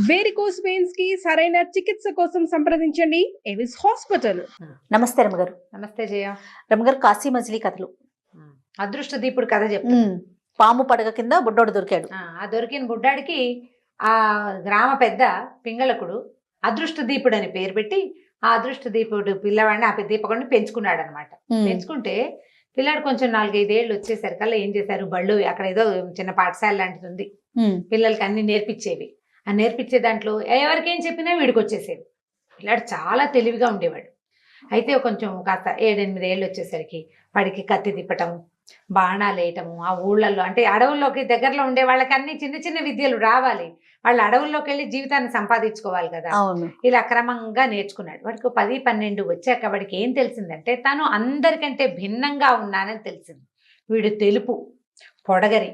Varicose veins కి సరైన చికిత్స కోసం సంప్రదించండి ఎవిస్ హాస్పిటల్. నమస్తే రమగారు. నమస్తే జయ. రమగారు, కాశీ మజిలీ కథలు. అదృష్ట దీపుడు కథ చెప్తా. పాము పడగ కింద బుడ్డోడు దొరికాడు. ఆ దొరికిన బుడ్డాడికి ఆ గ్రామ పెద్ద పింగళకుడు అదృష్ట దీపుడు అని పేరు పెట్టి ఆ అదృష్ట దీపుడు పిల్లవాడిని ఆ దీపకుడిని పెంచుకున్నాడు అనమాట. పెంచుకుంటే పిల్లాడు కొంచెం 4-5 ఏళ్ళు వచ్చేసరికల్లా ఏం చేశారు, బళ్ళు అక్కడ ఏదో చిన్న పాఠశాల లాంటిది ఉంది, పిల్లలకి అన్ని నేర్పించేవి. ఆ నేర్పించే దాంట్లో ఎవరికేం చెప్పినా వీడికి వచ్చేసేది. పిల్లాడు చాలా తెలివిగా ఉండేవాడు. అయితే కొంచెం కాస్త 7-8 ఏళ్ళు వచ్చేసరికి వాడికి కత్తి తిప్పటం, బాణాలు వేయటము, ఆ ఊళ్ళల్లో అంటే అడవుల్లోకి దగ్గరలో ఉండే వాళ్ళకి అన్ని చిన్న చిన్న విద్యలు రావాలి, వాళ్ళు అడవుల్లోకి వెళ్ళి జీవితాన్ని సంపాదించుకోవాలి కదా. ఇలా క్రమంగా నేర్చుకున్నాడు. వాడికి 10-12 వచ్చాక వాడికి ఏం తెలిసిందంటే తాను అందరికంటే భిన్నంగా ఉన్నానని తెలిసింది. వీడు తెలుపు, పొడగరి,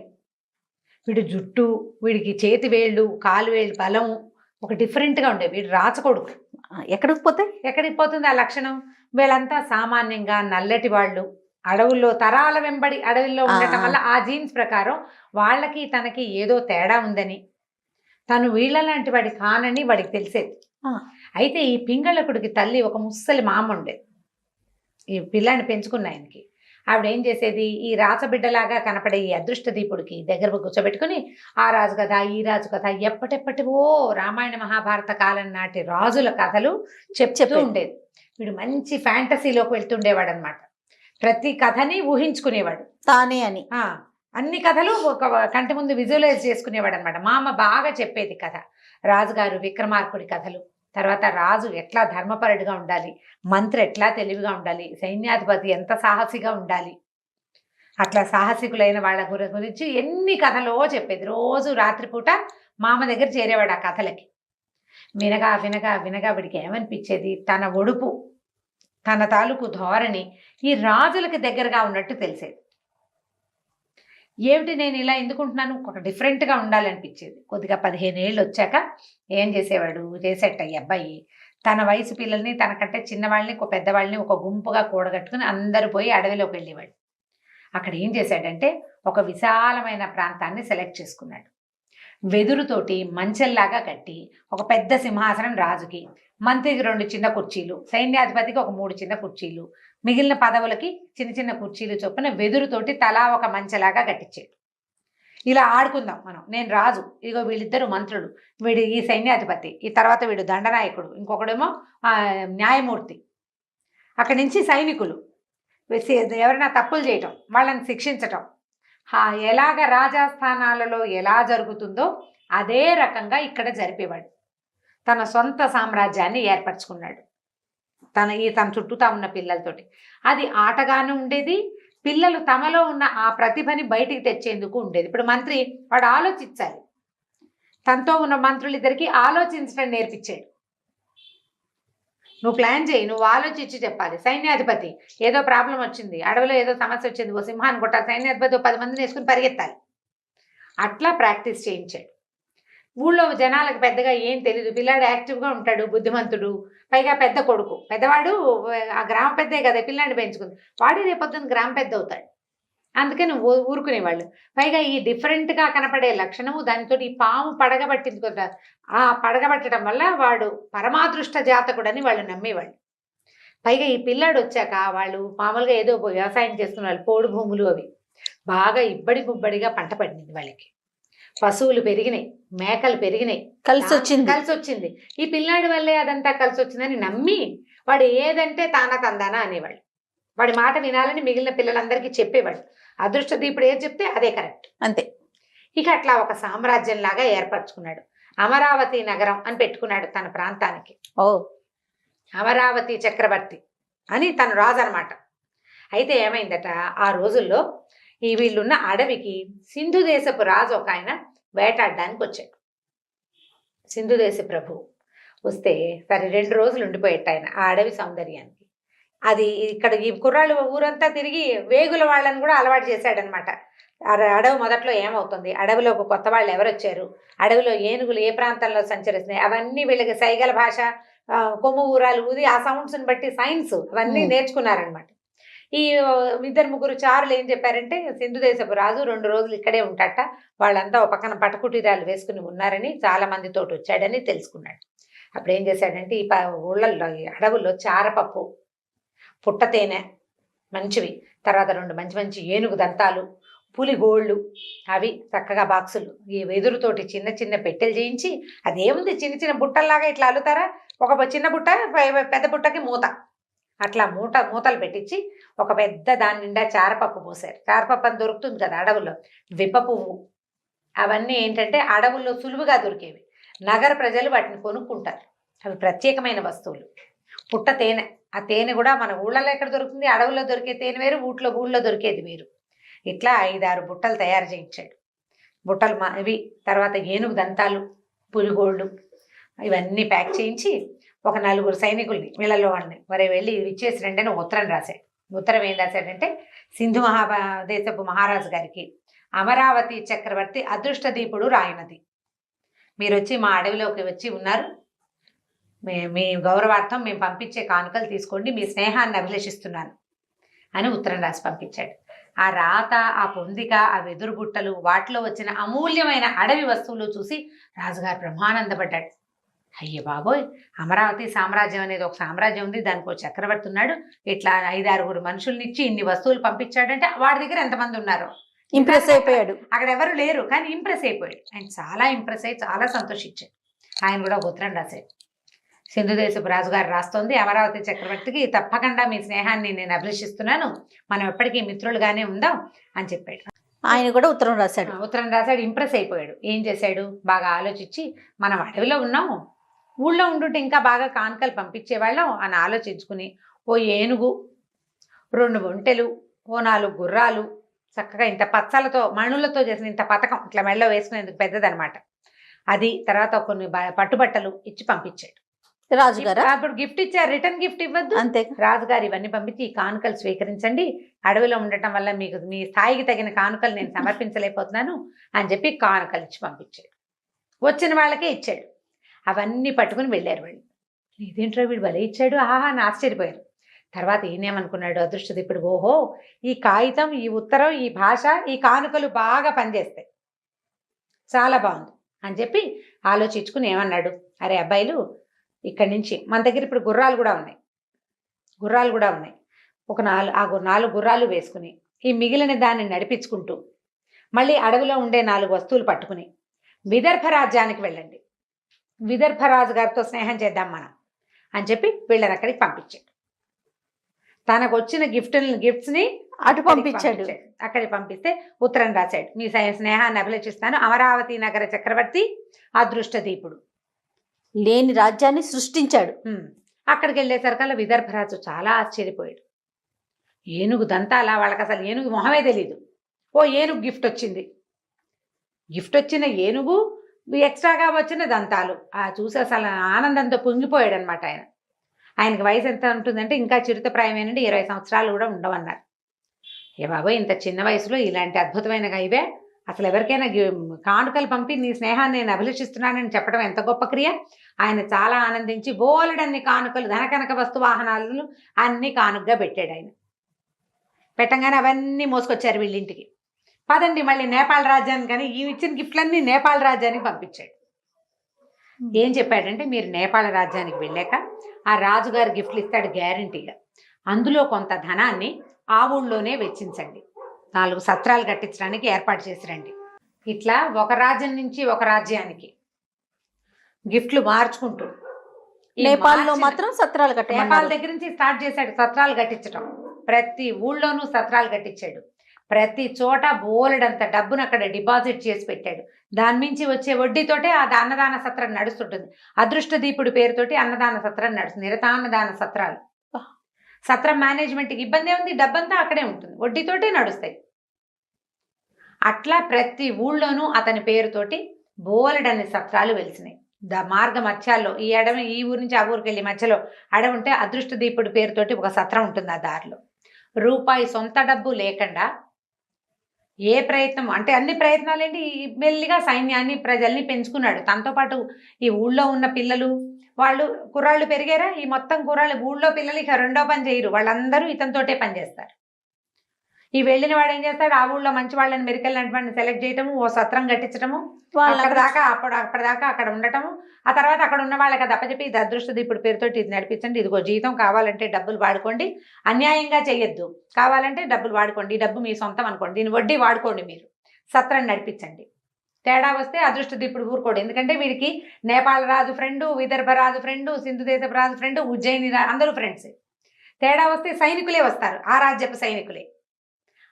వీడు జుట్టు, వీడికి చేతి వేళ్ళు, కాలు వేళ్ళు బలం ఒక డిఫరెంట్గా ఉండే. వీడు రాచకొడుకు. ఎక్కడికి పోతుంది ఆ లక్షణం? వీళ్ళంతా సామాన్యంగా నల్లటి వాళ్ళు, అడవుల్లో తరాల వెంబడి అడవుల్లో ఉండటం వల్ల ఆ జీన్స్ ప్రకారం వాళ్ళకి తనకి ఏదో తేడా ఉందని, తను వీళ్ళలాంటి వాడి కానని వాడికి తెలిసేది. అయితే ఈ పింగళకుడికి తల్లి ఒక ముసలి మామ ఉండేది. ఈ పిల్లాన్ని పెంచుకున్న ఆయనకి ఆవిడ ఏం చేసేది, ఈ రాచబిడ్డలాగా కనపడే ఈ అదృష్ట దీపుడికి దగ్గర కూర్చోబెట్టుకుని ఆ రాజు కథ ఈ రాజు కథ ఎప్పటెప్పటివో రామాయణ మహాభారత కాలం నాటి రాజుల కథలు చెప్తూ ఉండేది. వీడు మంచి ఫ్యాంటసీలోకి వెళ్తుండేవాడు అనమాట. ప్రతి కథని ఊహించుకునేవాడు తానే అని. అన్ని కథలు ఒక కంటి ముందు విజువలైజ్ చేసుకునేవాడు అనమాట. మా అమ్మ బాగా చెప్పేది కథ. రాజుగారు విక్రమార్కుడి కథలు, తర్వాత రాజు ఎట్లా ధర్మపరుడిగా ఉండాలి, మంత్రి ఎట్లా తెలివిగా ఉండాలి, సైన్యాధిపతి ఎంత సాహసిగా ఉండాలి, అట్లా సాహసికులైన వాళ్ళ గురించి ఎన్ని కథలో చెప్పేది. రోజు రాత్రిపూట మామ దగ్గర చేరేవాడు ఆ కథలకి. వినగా వినగా వినగా వీడికి ఏమనిపించేది, తన ఒడుపు, తన తాలూకు ధోరణి ఈ రాజులకి దగ్గరగా ఉన్నట్టు తెలిసేది. ఏమిటి నేను ఇలా ఎందుకుంటున్నాను, ఒక డిఫరెంట్గా ఉండాలనిపించేది. కొద్దిగా 15 ఏళ్ళు వచ్చాక ఏం చేసేవాడు, చేసేట ఈ అబ్బాయి తన వయసు పిల్లల్ని, తనకంటే చిన్నవాళ్ళని, ఒక పెద్దవాళ్ళని ఒక గుంపుగా కూడగట్టుకుని అందరూ పోయి అడవిలోకి వెళ్ళేవాడు. అక్కడ ఏం చేశాడంటే ఒక విశాలమైన ప్రాంతాన్ని సెలెక్ట్ చేసుకున్నాడు. వెదురుతోటి మంచెల్లాగా కట్టి ఒక పెద్ద సింహాసనం రాజుకి, మంత్రికి 2 చిన్న కుర్చీలు, సైన్యాధిపతికి ఒక 3 చిన్న కుర్చీలు, మిగిలిన పదవులకి చిన్న చిన్న కుర్చీలు చొప్పున వెదురుతోటి తలా ఒక మంచెలాగా కట్టించాడు. ఇలా ఆడుకుందాం మనం, నేను రాజు, ఇగో వీళ్ళిద్దరు మంత్రులు, వీడు ఈ సైన్యాధిపతి, ఈ తర్వాత వీడు దండనాయకుడు, ఇంకొకడేమో న్యాయమూర్తి, అక్కడి నుంచి సైనికులు, ఎవరైనా తప్పులు చేయటం వాళ్ళని శిక్షించటం, ఎలాగ రాజాస్థానాలలో ఎలా జరుగుతుందో అదే రకంగా ఇక్కడ జరిపేవాడు. తన సొంత సామ్రాజ్యాన్ని ఏర్పరచుకున్నాడు తన చుట్టూతా ఉన్న పిల్లలతోటి. అది ఆటగానే ఉండేది, పిల్లలు తమలో ఉన్న ఆ ప్రతిభని బయటికి తెచ్చేందుకు ఉండేది. ఇప్పుడు మంత్రి వాడు ఆలోచించాలి, తనతో ఉన్న మంత్రులిద్దరికి ఆలోచించడం నేర్పించాడు. నువ్వు ప్లాన్ చేయి, నువ్వు ఆలోచించి చెప్పాలి. సైన్యాధిపతి ఏదో ప్రాబ్లం వచ్చింది, అడవిలో ఏదో సమస్య వచ్చింది, ఓ సింహాన్ని కొట్టాలి, సైన్యాధిపతి 10 మందిని వేసుకుని పరిగెత్తాలి. అట్లా ప్రాక్టీస్ చేయించాడు. ఊళ్ళో జనాలకు పెద్దగా ఏం తెలియదు, పిల్లాడు యాక్టివ్గా ఉంటాడు, బుద్ధిమంతుడు, పైగా పెద్ద కొడుకు, పెద్దవాడు ఆ గ్రామ పెద్దే కదా పిల్లాడిని పెంచుకుంది, వాడు రేపొద్దున గ్రామ పెద్ద అవుతాడు. అందుకని ఊరుకునేవాళ్ళు. పైగా ఈ డిఫరెంట్గా కనపడే లక్షణము, దానితో ఈ పాము పడగబట్టింది కదా, ఆ పడగబట్టడం వల్ల వాడు పరమాదృష్ట జాతకుడని వాళ్ళు నమ్మేవాళ్ళు. పైగా ఈ పిల్లాడు వచ్చాక వాళ్ళు మామూలుగా ఏదో వ్యవసాయం చేసుకునే వాళ్ళు, పోడు భూములు అవి బాగా ఇబ్బడి బుబ్బడిగా పంట పడింది వాళ్ళకి, పశువులు పెరిగినాయి, మేకలు పెరిగినాయి, కలిసి వచ్చింది. ఈ పిల్లాడి వల్లే అదంతా కలిసి వచ్చిందని నమ్మి వాడు ఏదంటే తానా తందానా అనేవాళ్ళు. వాడి మాట వినాలని మిగిలిన పిల్లలందరికీ చెప్పేవాడు. అదృష్ట దీపుడు ఏది చెప్తే అదే కరెక్ట్, అంతే. ఇక అట్లా ఒక సామ్రాజ్యం లాగా ఏర్పరచుకున్నాడు. అమరావతి నగరం అని పెట్టుకున్నాడు తన ప్రాంతానికి. అమరావతి చక్రవర్తి అని తను రాజు అనమాట. అయితే ఏమైందట, ఆ రోజుల్లో ఈ వీళ్ళున్న అడవికి సింధు దేశపు రాజు ఒక ఆయన వేటాడడానికి వచ్చాడు. సింధు దేశ ప్రభు వస్తే సరే 2 రోజులు ఉండిపోయేట ఆయన ఆ అడవి సౌందర్యానికి. అది ఇక్కడ ఈ కుర్రాళ్ళు ఊరంతా తిరిగి వేగుల వాళ్ళని కూడా అలవాటు చేశాడనమాట. అడవి మొదట్లో ఏమవుతుంది, అడవిలో ఒక కొత్త వాళ్ళు ఎవరు వచ్చారు, అడవిలో ఏనుగులు ఏ ప్రాంతంలో సంచరిస్తున్నాయి, అవన్నీ వీళ్ళకి సైగల భాష, కొమ్ము ఊరాలు ఊది ఆ సౌండ్స్ని బట్టి సైన్స్ అవన్నీ నేర్చుకున్నారనమాట. ఈ ఇద్దరు ముగ్గురు చారులు ఏం చెప్పారంటే సింధు దేశపు రాజు 2 రోజులు ఇక్కడే ఉంటాట, వాళ్ళంతా ఒక పక్కన పటకుటీరాలు వేసుకుని ఉన్నారని, చాలా మందితోటి వచ్చాడని తెలుసుకున్నాడు. అప్పుడు ఏం చేశాడంటే ఈ ఊళ్ళల్లో ఈ అడవుల్లో చారపప్పు, పుట్ట తేనె మంచివి, తర్వాత 2 మంచి మంచి ఏనుగు దంతాలు, పులి గోళ్ళు, అవి చక్కగా బాక్సులు, ఈ వెదురుతోటి చిన్న చిన్న పెట్టెలు చేయించి, అదేముంది చిన్న చిన్న బుట్టల్లాగా ఇట్లా అల్లుతారా, ఒక చిన్న బుట్ట పెద్ద బుట్టకి మూత, అట్లా మూతలు పెట్టించి ఒక పెద్ద దాని నిండా చారపప్పు పోసారు. చారపప్పు అని దొరుకుతుంది కదా అడవుల్లో, విప్ప పువ్వు, అవన్నీ ఏంటంటే అడవుల్లో సులువుగా దొరికేవి, నగర ప్రజలు వాటిని కొనుక్కుంటారు, అవి ప్రత్యేకమైన వస్తువులు. పుట్ట తేనె, ఆ తేనె కూడా మన ఊళ్ళలో ఎక్కడ దొరుకుతుంది, అడవుల్లో దొరికే తేనె వేరు, ఊళ్ళో దొరికేది వేరు. ఇట్లా 5-6 బుట్టలు తయారు చేయించాడు. బుట్టలు ఇవి, తర్వాత ఏనుగు దంతాలు, పులిగోళ్ళు, ఇవన్నీ ప్యాక్ చేయించి ఒక 4 సైనికుల్ని వీళ్ళలో వాడిని మరి వెళ్ళి ఇచ్చేసి రండి అని ఉత్తరం రాశాడు. ఉత్తరం ఏం రాశాడంటే, సింధు దేశపు మహారాజు గారికి అమరావతి చక్రవర్తి అదృష్టదీపుడు రాయినది, మీరు వచ్చి మా అడవిలోకి వచ్చి ఉన్నారు, మీ గౌరవార్థం మేము పంపించే కానుకలు తీసుకోండి, మీ స్నేహాన్ని అభిలషిస్తున్నాను అని ఉత్తరం రాసి పంపించాడు. ఆ రాత, ఆ పొందిక, ఆ వెదురు బుట్టలు, వాటిలో వచ్చిన అమూల్యమైన అడవి వస్తువులు చూసి రాజుగారు బ్రహ్మానందపడ్డాడు. అయ్యే బాబోయ్, అమరావతి సామ్రాజ్యం అనేది ఒక సామ్రాజ్యం ఉంది, దానికి ఒక చక్రవర్తి ఉన్నాడు, ఇట్లా 5-6 మనుషుల్నిచ్చి ఇన్ని వస్తువులు పంపించాడంటే వాడి దగ్గర ఎంతమంది ఉన్నారు, ఇంప్రెస్ అయిపోయాడు. అక్కడ ఎవరు లేరు కానీ ఇంప్రెస్ అయిపోయాడు. ఆయన చాలా ఇంప్రెస్ అయ్యి చాలా సంతోషించాడు. ఆయన కూడా ఒక ఉత్తరం రాశాడు. సింధు దేశపు రాజుగారు రాస్తోంది, అమరావతి చక్రవర్తికి తప్పకుండా మీ స్నేహాన్ని నేను అభిలషిస్తున్నాను, మనం ఎప్పటికీ మిత్రులుగానే ఉందాం అని చెప్పాడు. ఆయన కూడా ఉత్తరం రాశాడు. ఉత్తరం రాశాడు, ఇంప్రెస్ అయిపోయాడు. ఏం చేశాడు, బాగా ఆలోచించి మనం అడవిలో ఉన్నాము, ఊళ్ళో ఉంటుంటే ఇంకా బాగా కానుకలు పంపించేవాళ్ళం అని ఆలోచించుకుని ఓ ఏనుగు, 2 ఒంటెలు, ఓ 4 గుర్రాలు, చక్కగా ఇంత పచ్చలతో మణులతో చేసిన ఇంత పథకం ఇట్లా మెడలో వేసుకునేందుకు పెద్దదనమాట, అది, తర్వాత కొన్ని పట్టుబట్టలు ఇచ్చి పంపించాడు. రాజుగారు అప్పుడు గిఫ్ట్ ఇచ్చారు, రిటర్న్ గిఫ్ట్ ఇవ్వద్దు. అంతే. రాజుగారు ఇవన్నీ పంపించి ఈ కానుకలు స్వీకరించండి, అడవిలో ఉండటం వల్ల మీకు మీ స్థాయికి తగిన కానుకలు నేను సమర్పించలేకపోతున్నాను అని చెప్పి కానుకలు ఇచ్చి పంపించాడు. వచ్చిన వాళ్ళకే ఇచ్చాడు. అవన్నీ పట్టుకుని వెళ్ళారు వాళ్ళు. ఇదేంట్రా వీడు భలే ఇచ్చాడు, ఆహా అని ఆశ్చర్యపోయారు. తర్వాత ఈయనేమనుకున్నాడు అదృష్టదీపుడు, ఓహో ఈ కాగితం, ఈ ఉత్తరం, ఈ భాష, ఈ కానుకలు బాగా పనిచేస్తాయి, చాలా బాగుంది అని చెప్పి ఆలోచించుకుని ఏమన్నాడు, అరే అబ్బాయిలు, ఇక్కడి నుంచి మన దగ్గర ఇప్పుడు గుర్రాలు కూడా ఉన్నాయి, ఒక 4 గుర్రాలు వేసుకుని ఈ మిగిలిన దాన్ని నడిపించుకుంటూ మళ్ళీ అడవిలో ఉండే 4 వస్తువులు పట్టుకుని విదర్భ రాజ్యానికి వెళ్ళండి, విదర్భ రాజు గారితో స్నేహం చేద్దాం మనం అని చెప్పి వీళ్ళని అక్కడికి పంపించాడు. తనకు వచ్చిన గిఫ్ట్స్ని అటు పంపించాడు. అక్కడికి పంపిస్తే ఉత్తరం రాశాడు, మీ స్నేహాన్ని అభిలషిస్తాను, అమరావతి నగర చక్రవర్తి అదృష్టదీపుడు. లేని రాజ్యాన్ని సృష్టించాడు. అక్కడికి వెళ్ళేసరికల్లా విదర్భరాజు చాలా ఆశ్చర్యపోయాడు. ఏనుగు దంతాల, వాళ్ళకి అసలు ఏనుగు మొహమే తెలీదు. ఓ ఏనుగు గిఫ్ట్ వచ్చింది, గిఫ్ట్ వచ్చిన ఏనుగు, ఎక్స్ట్రాగా వచ్చిన దంతాలు, చూసి అసలు ఆనందంతో పొంగిపోయాడు అనమాట. ఆయనకి వయసు ఎంత ఉంటుందంటే ఇంకా చిరుతప్రాయమేనండి, 20 సంవత్సరాలు కూడా ఉండవన్నారు. ఏ బాబోయ్, ఇంత చిన్న వయసులో ఇలాంటి అద్భుతమైన ఇవే, అసలు ఎవరికైనా కానుకలు పంపి నీ స్నేహాన్ని నేను అభిలషిస్తున్నానని చెప్పడం ఎంత గొప్ప క్రియ. ఆయన చాలా ఆనందించి బోలెడన్ని కానుకలు, ధనకనక వస్తు వాహనాలను అన్ని కానుకగా పెట్టాడు. ఆయన పెట్టంగానే అవన్నీ మోసుకొచ్చారు వీళ్ళింటికి. పదండి మళ్ళీ నేపాల్ రాజ్యానికి, కానీ ఈ ఇచ్చిన గిఫ్ట్లన్నీ నేపాల్ రాజ్యానికి పంపించాడు. ఏం చెప్పాడంటే, మీరు నేపాల రాజ్యానికి వెళ్ళాక ఆ రాజుగారు గిఫ్ట్లు ఇస్తాడు గ్యారంటీగా, అందులో కొంత ధనాన్ని ఆ ఊళ్ళోనే వెచ్చించండి, 4 సత్రాలు కట్టించడానికి ఏర్పాటు చేసిరండి. ఇట్లా ఒక రాజ్యం నుంచి ఒక రాజ్యానికి గిఫ్ట్లు మార్చుకుంటూ నేపాల్లో మాత్రం సత్రాలు కట్టాడు. నేపాల్ దగ్గర నుంచి స్టార్ట్ చేశాడు సత్రాలు కట్టించడం. ప్రతి ఊళ్ళోనూ సత్రాలు కట్టించాడు. ప్రతి చోట బోలెడంత డబ్బును అక్కడ డిపాజిట్ చేసి పెట్టాడు. దాని నుంచి వచ్చే వడ్డీతోటే ఆ అన్నదాన సత్రం నడుస్తుంటుంది. అదృష్టదీపుడి పేరుతోటి అన్నదాన సత్రం నడుస్తుంది, నిరతాన్నదాన సత్రాలు. సత్రం మేనేజ్మెంట్కి ఇబ్బంది ఉంది, డబ్బంతా అక్కడే ఉంటుంది, వడ్డీతోటే నడుస్తాయి. అట్లా ప్రతి ఊళ్ళోనూ అతని పేరుతోటి బోలెడన్ని సత్రాలు వెలిసినాయి. మార్గ మధ్యాల్లో ఈ అడవి, ఈ ఊరి నుంచి ఆ ఊరికి వెళ్ళి మధ్యలో అడవి ఉంటే అదృష్టదీపుడి పేరుతోటి ఒక సత్రం ఉంటుంది. ఆ దారిలో రూపాయి సొంత డబ్బు లేకుండా ఏ ప్రయత్నం అంటే అన్ని ప్రయత్నాలేంటి, మెల్లిగా సైన్యాన్ని, ప్రజల్ని పెంచుకున్నాడు. తనతో పాటు ఈ ఊళ్ళో ఉన్న పిల్లలు, వాళ్ళు కుర్రాళ్ళు పెరిగారా, ఈ మొత్తం కుర్రాళ్ళు ఊళ్ళో పిల్లలు ఇక రెండో పని చేయరు, వాళ్ళందరూ ఇతనితోటే పని చేస్తారు. ఈ వెళ్ళిన వాడు ఏం చేస్తాడు, ఆ ఊళ్ళో మంచి వాళ్ళని మెరికల్ లాంటి వాడిని సెలెక్ట్ చేయటము, ఓ సత్రం కట్టించడము, అప్పటిదాకా అక్కడ ఉండటము, ఆ తర్వాత అక్కడ ఉన్న వాళ్ళకి అది అప్పచెప్పి ఇది అదృష్టది ఇప్పుడు పేరుతోటి ఇది నడిపించండి, ఇదిగో జీతం, కావాలంటే డబ్బులు వాడుకోండి, అన్యాయంగా చేయొద్దు, కావాలంటే డబ్బులు వాడుకోండి, ఈ డబ్బు మీ సొంతం అనుకోండి, దీని వడ్డీ వాడుకోండి, మీరు సత్రం నడిపించండి. తేడా వస్తే అదృష్టది ఇప్పుడు ఊరుకోడు, ఎందుకంటే వీడికి నేపాల్ రాజు ఫ్రెండు, విదర్భ రాజు ఫ్రెండు, సింధు దేశపు రాజు ఫ్రెండు, ఉజ్జయిని అందరూ ఫ్రెండ్స్. తేడా వస్తే సైనికులే వస్తారు, ఆ రాజ్యపు సైనికులే.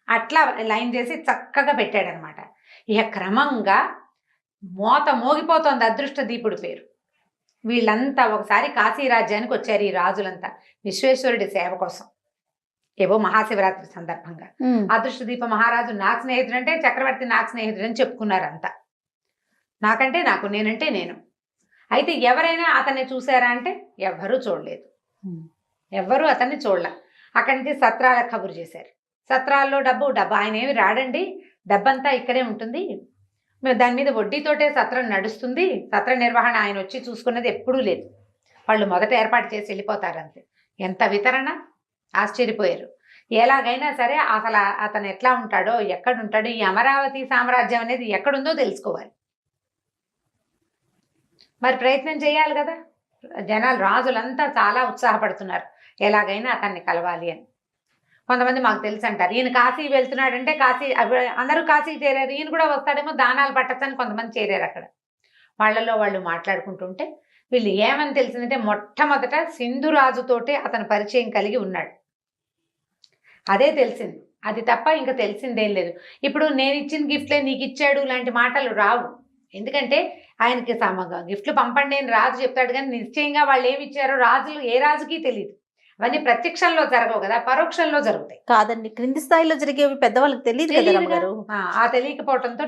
అట్లా లైన్ చేసి చక్కగా పెట్టాడనమాట. ఇక క్రమంగా మోత మోగిపోతోంది అదృష్ట దీపుడు పేరు. వీళ్ళంతా ఒకసారి కాశీ రాజ్యానికి వచ్చారు, ఈ రాజులంతా విశ్వేశ్వరుడి సేవ కోసం, ఏవో మహాశివరాత్రి సందర్భంగా. అదృష్టదీప మహారాజు నాకు స్నేహితుడు అంటే చక్రవర్తి నాకు స్నేహితుడు అని చెప్పుకున్నారంతా. నాకంటే నాకు, నేనంటే నేను. అయితే ఎవరైనా అతన్ని చూసారా అంటే ఎవ్వరూ చూడలేదు, ఎవ్వరూ అతన్ని చూడలే. అక్కడి నుంచి సత్రాల కబురు చేశారు. సత్రాల్లో డబ్బు ఆయన ఏమి రాడండి, డబ్బంతా ఇక్కడే ఉంటుంది, దాని మీద వడ్డీతోటే సత్రం నడుస్తుంది, సత్ర నిర్వహణ ఆయన వచ్చి చూసుకున్నది ఎప్పుడూ లేదు, వాళ్ళు మొదట ఏర్పాటు చేసి వెళ్ళిపోతారు అంతే. ఎంత వితరణ, ఆశ్చర్యపోయారు. ఎలాగైనా సరే అసలు అతను ఎట్లా ఉంటాడో, ఎక్కడుంటాడో, ఈ అమరావతి సామ్రాజ్యం అనేది ఎక్కడుందో తెలుసుకోవాలి. మరి ప్రయత్నం చేయాలి కదా. జనాలు, రాజులంతా చాలా ఉత్సాహపడుతున్నారు ఎలాగైనా అతన్ని కలవాలి అని. కొంతమంది మాకు తెలుసు అంటారు, ఈయన కాశీ వెళ్తున్నాడంటే కాశీ, అందరూ కాశీ చేరారు, ఈయన కూడా వస్తాడేమో దానాలు పట్టచ్చని కొంతమంది చేరారు అక్కడ. వాళ్ళలో వాళ్ళు మాట్లాడుకుంటుంటే వీళ్ళు ఏమని తెలిసిందంటే, మొట్టమొదట సింధు రాజుతోటే అతను పరిచయం కలిగి ఉన్నాడు, అదే తెలిసింది. అది తప్ప ఇంకా తెలిసిందేం లేదు. ఇప్పుడు నేను ఇచ్చిన గిఫ్ట్లే నీకు ఇచ్చాడు లాంటి మాటలు రావు, ఎందుకంటే ఆయనకి గిఫ్ట్లు పంపండి అని రాజు చెప్తాడు, కానీ నిశ్చయంగా వాళ్ళు ఏమి ఇచ్చారో రాజులు ఏ రాజుకి తెలియదు. అవన్నీ ప్రత్యక్షంలో జరగవు కదా, పరోక్షంలో జరుగుతాయి. కాదండి, క్రింది స్థాయిలో జరిగేవి పెద్దవాళ్ళకి తెలియదు కదా. ఆ తెలియకపోవడంతో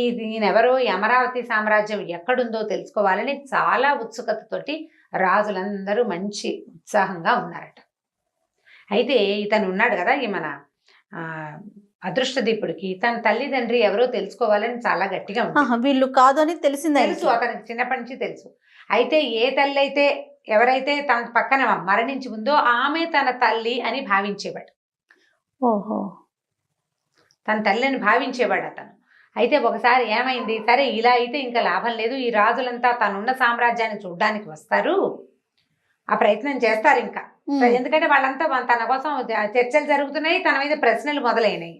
ఈయన ఎవరో, ఈ అమరావతి సామ్రాజ్యం ఎక్కడుందో తెలుసుకోవాలని చాలా ఉత్సుకతతోటి రాజులందరూ మంచి ఉత్సాహంగా ఉన్నారట. అయితే ఇతను ఉన్నాడు కదా, ఈ మన అదృష్టదీపుడికి తన తల్లిదండ్రి ఎవరో తెలుసుకోవాలని చాలా గట్టిగా ఉంది. వీళ్ళు కాదు అని తెలిసింది, తెలుసు అతనికి చిన్నప్పటి నుంచి తెలుసు. అయితే ఏ తల్లి అయితే ఎవరైతే తన పక్కన మరణించి ఉందో ఆమె తన తల్లి అని భావించేవాడు. ఓహో, తన తల్లి అని భావించేవాడు అతను. అయితే ఒకసారి ఏమైంది, సరే ఇలా అయితే ఇంకా లాభం లేదు, ఈ రాజులంతా తనున్న సామ్రాజ్యాన్ని చూడ్డానికి వస్తారు, ఆ ప్రయత్నం చేస్తారు ఇంకా, ఎందుకంటే వాళ్ళంతా తన కోసం చర్చలు జరుగుతున్నాయి, తన మీద ప్రశ్నలు మొదలైనవి.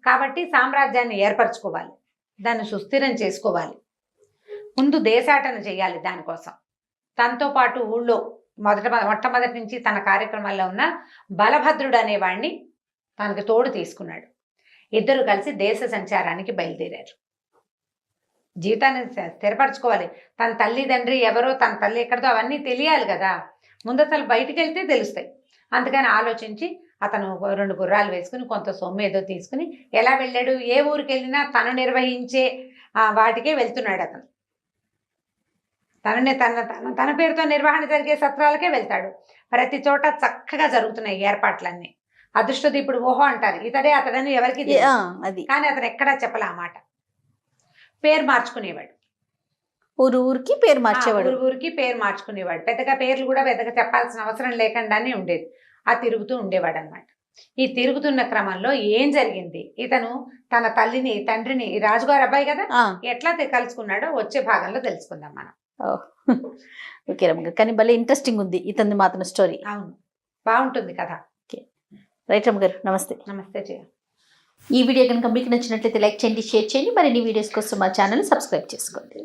కాబట్టి సామ్రాజ్యాన్ని ఏర్పరచుకోవాలి, దాన్ని సుస్థిరం చేసుకోవాలి, ముందు దేశాటన చేయాలి. దానికోసం తనతో పాటు ఊళ్ళో మొట్టమొదటి నుంచి తన కార్యక్రమాల్లో ఉన్న బలభద్రుడు అనేవాడిని తనకు తోడు తీసుకున్నాడు. ఇద్దరు కలిసి దేశ సంచారానికి బయలుదేరారు. జీవితాన్ని స్థిరపరచుకోవాలి, తన తల్లిదండ్రి ఎవరో, తన తల్లి ఎక్కడదో అవన్నీ తెలియాలి కదా, ముందు అసలు బయటికి వెళ్తే తెలుస్తాయి. అందుకని ఆలోచించి అతను 2 గుర్రాలు వేసుకుని కొంత సొమ్ము ఏదో తీసుకుని ఎలా వెళ్ళాడు, ఏ ఊరికి వెళ్ళినా తను నిర్వహించే వాటికే వెళ్తున్నాడు. అతను తన పేరుతో నిర్వహణ జరిగే సత్రాలకే వెళ్తాడు. ప్రతి చోట చక్కగా జరుగుతున్నాయి ఏర్పాట్లన్నీ. అదృష్టదీపుడు ఓహో అంటారు, ఇతడే అతడని ఎవరికి తెలియదు, కానీ అతను ఎక్కడా చెప్పలే ఆ మాట. పేరు మార్చుకునేవాడు, ఊరికి పేరు మార్చేవాడు, ఊరికి పేరు మార్చుకునేవాడు. పెద్దగా పేర్లు కూడా పెద్దగా చెప్పాల్సిన అవసరం లేకుండానే ఉండేది. ఆ తిరుగుతూ ఉండేవాడు అనమాట. ఈ తిరుగుతున్న క్రమంలో ఏం జరిగింది, ఇతను తన తల్లిని తండ్రిని, రాజుగారు అబ్బాయి కదా, ఎట్లా కలుసుకున్నాడో వచ్చే భాగంలో తెలుసుకుందాం మనం. ఓకే రమ్మ, కానీ భలే ఇంట్రెస్టింగ్ ఉంది ఇతని మాత్రం స్టోరీ. అవును, బాగుంటుంది కదా. రైట్ రమ్మ గారు, నమస్తే. నమస్తే జయ. ఈ వీడియో కనుక మీకు నచ్చినట్లయితే లైక్ చేయండి, షేర్ చేయండి. మరిన్ని వీడియోస్ కోసం మా ఛానల్ సబ్స్క్రైబ్ చేసుకోండి.